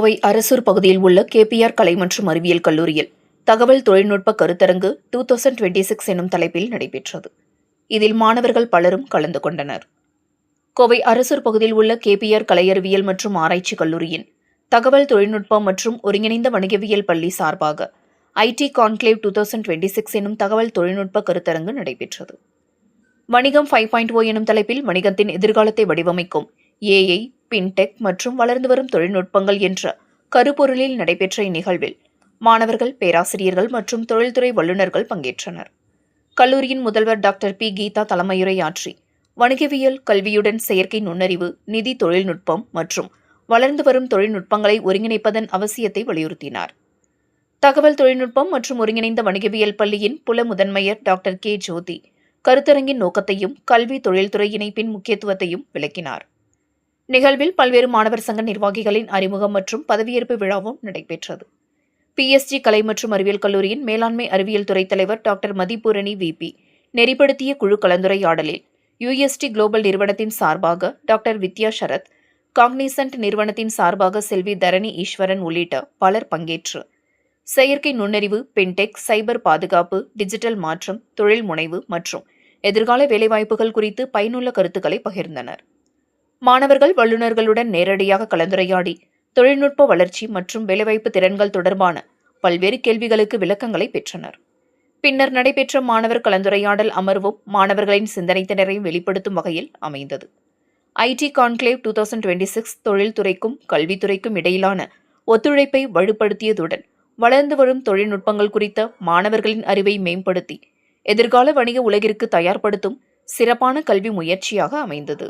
கோவை அரசூர் பகுதியில் உள்ள கேபிஆர் கலை மற்றும் அறிவியல் கல்லூரியில் தகவல் தொழில்நுட்ப கருத்தரங்கு 2026 எனும் தலைப்பில் நடைபெற்றது. இதில் மாணவர்கள் பலரும் கலந்து கொண்டனர். கோவை அரசூர் பகுதியில் உள்ள கேபிஆர் கலை அறிவியல் மற்றும் ஆராய்ச்சி கல்லூரியின் தகவல் தொழில்நுட்பம் மற்றும் ஒருங்கிணைந்த வணிகவியல் பள்ளி சார்பாக ஐடி கான்க்ளேவ் 2026 எனும் தகவல் தொழில்நுட்ப கருத்தரங்கு நடைபெற்றது. வணிகம் 5.0 எனும் தலைப்பில் வணிகத்தின் எதிர்காலத்தை வடிவமைக்கும் ஏஐ, பின்டெக் மற்றும் வளர்ந்து வரும் தொழில்நுட்பங்கள் என்ற கருப்பொருளில் நடைபெற்ற இந்நிகழ்வில் மாணவர்கள், பேராசிரியர்கள் மற்றும் தொழில்துறை வல்லுநர்கள் பங்கேற்றனர். கல்லூரியின் முதல்வர் டாக்டர் பி. கீதா தலைமையுரையாற்றி வணிகவியல் கல்வியுடன் செயற்கை நுண்ணறிவு, நிதி தொழில்நுட்பம் மற்றும் வளர்ந்து வரும் தொழில்நுட்பங்களை ஒருங்கிணைப்பதன் அவசியத்தை வலியுறுத்தினார். தகவல் தொழில்நுட்பம் மற்றும் ஒருங்கிணைந்த வணிகவியல் பள்ளியின் புல முதன்மையர் டாக்டர் கே. ஜோதி கருத்தரங்கின் நோக்கத்தையும் கல்வி தொழில்துறை இணைப்பின் முக்கியத்துவத்தையும் விளக்கினார். நிகழ்வில் பல்வேறு மாணவர் சங்க நிர்வாகிகளின் அறிமுகம் மற்றும் பதவியேற்பு விழாவும் நடைபெற்றது. PSG கலை மற்றும் அறிவியல் கல்லூரியின் மேலாண்மை அறிவியல் துறை தலைவர் டாக்டர் மதிபூரணி VP நெறிப்படுத்திய குழு கலந்துரையாடலில் UST குளோபல் நிறுவனத்தின் சார்பாக டாக்டர் வித்யா சரத், காக்னிசன்ட் நிறுவனத்தின் சார்பாக செல்வி தரணி ஈஸ்வரன் உள்ளிட்ட பலர் பங்கேற்று செயற்கை நுண்ணறிவு, பின்டெக், சைபர் பாதுகாப்பு, டிஜிட்டல் மாற்றம், தொழில் முனைவு மற்றும் எதிர்கால வேலைவாய்ப்புகள் குறித்து பயனுள்ள கருத்துக்களை பகிர்ந்தனர். மாணவர்கள் வல்லுநர்களுடன் நேரடியாக கலந்துரையாடி தொழில்நுட்ப வளர்ச்சி மற்றும் வேலைவாய்ப்பு திறன்கள் தொடர்பான பல்வேறு கேள்விகளுக்கு விளக்கங்களை பெற்றனர். பின்னர் நடைபெற்ற மாணவர் கலந்துரையாடல் அமர்வும் மாணவர்களின் சிந்தனை திறனையும் வெளிப்படுத்தும் வகையில் அமைந்தது. ஐடி கான்க்ளேவ் 2026 தொழில்துறைக்கும் கல்வித்துறைக்கும் இடையிலான ஒத்துழைப்பை வலுப்படுத்தியதுடன் வளர்ந்து வரும் தொழில்நுட்பங்கள் குறித்த மாணவர்களின் அறிவை மேம்படுத்தி எதிர்கால வணிக உலகிற்கு தயார்படுத்தும் சிறப்பான கல்வி முயற்சியாக அமைந்தது.